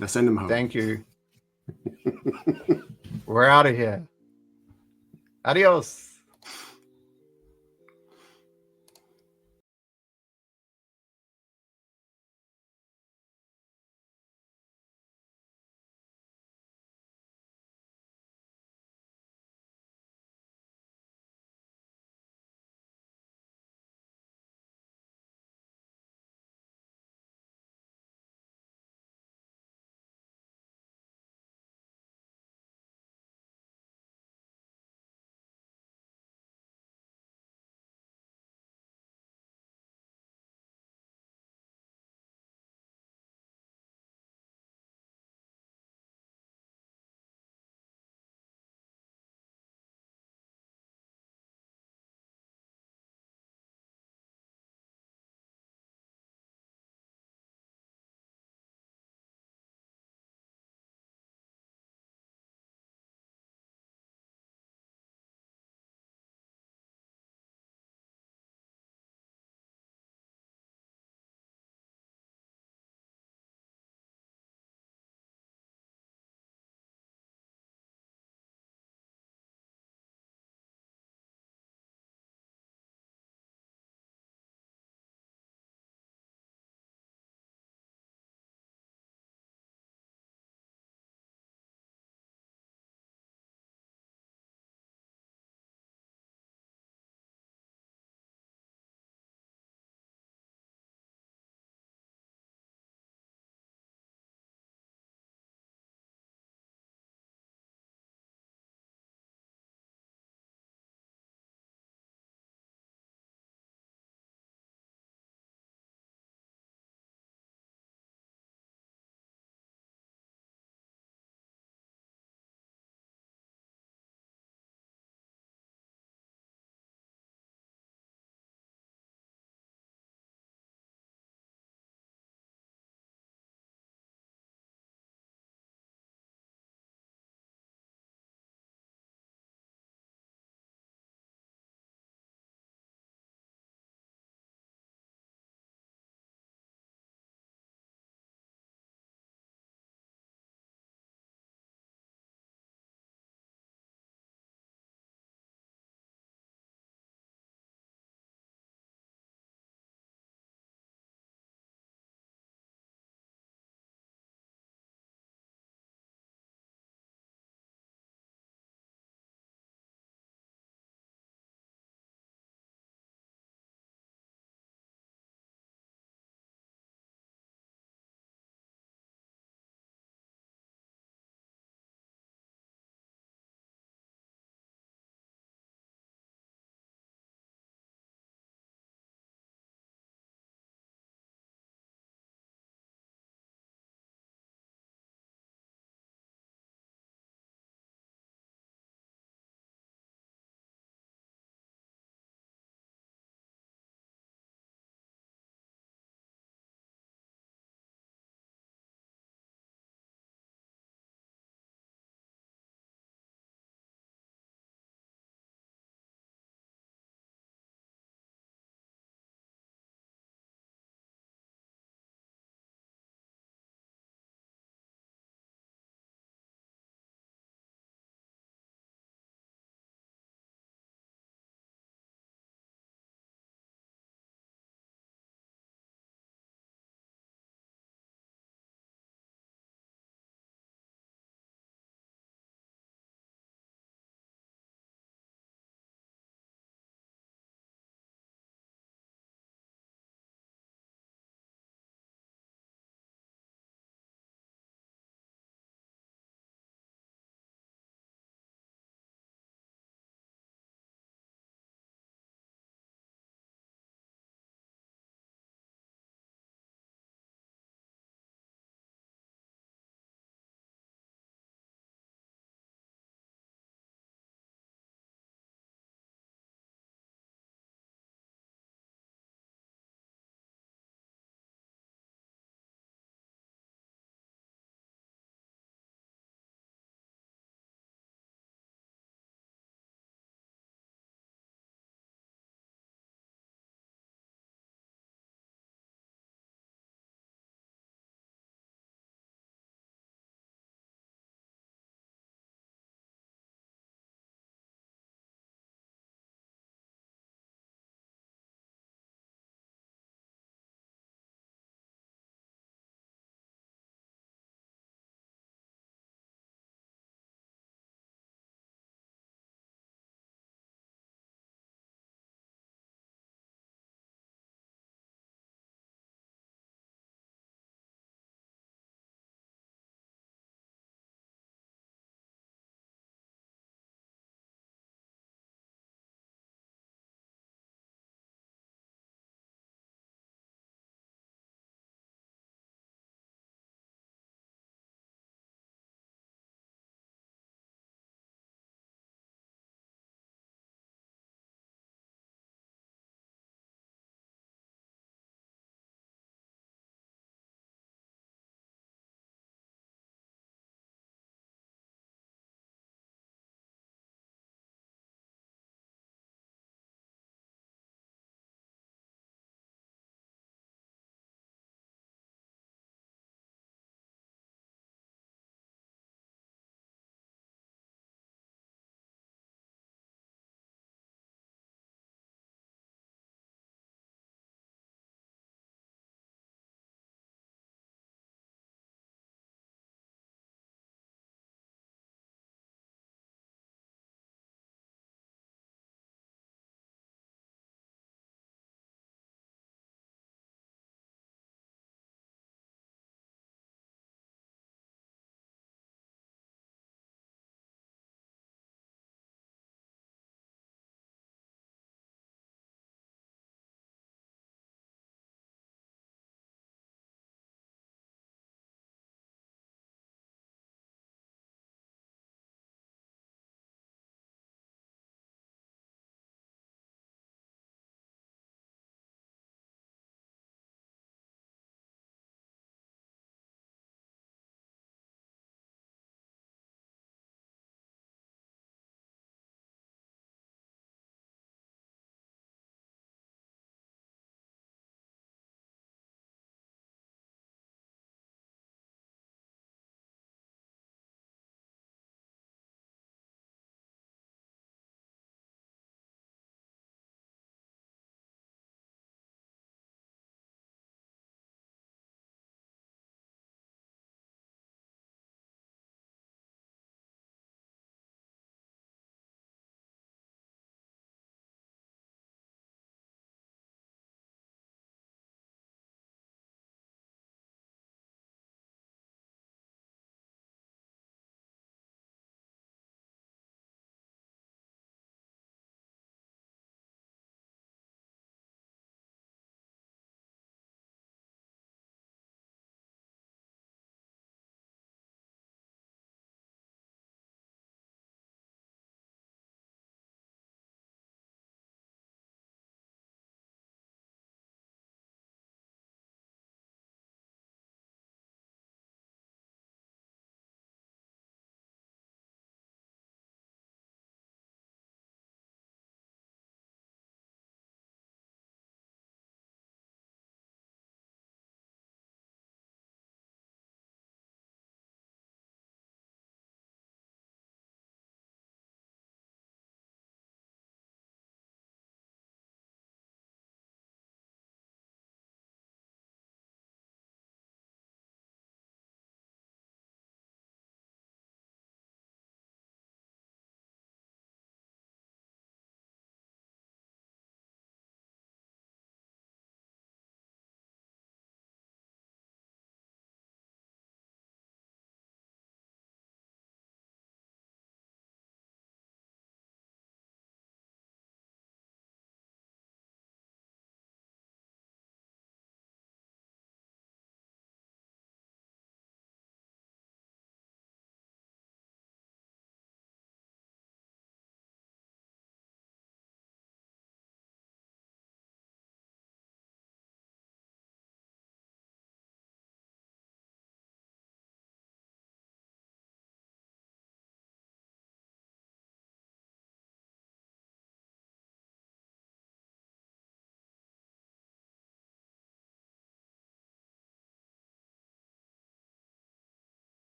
Now send them home. Thank you. We're out of here. Adios.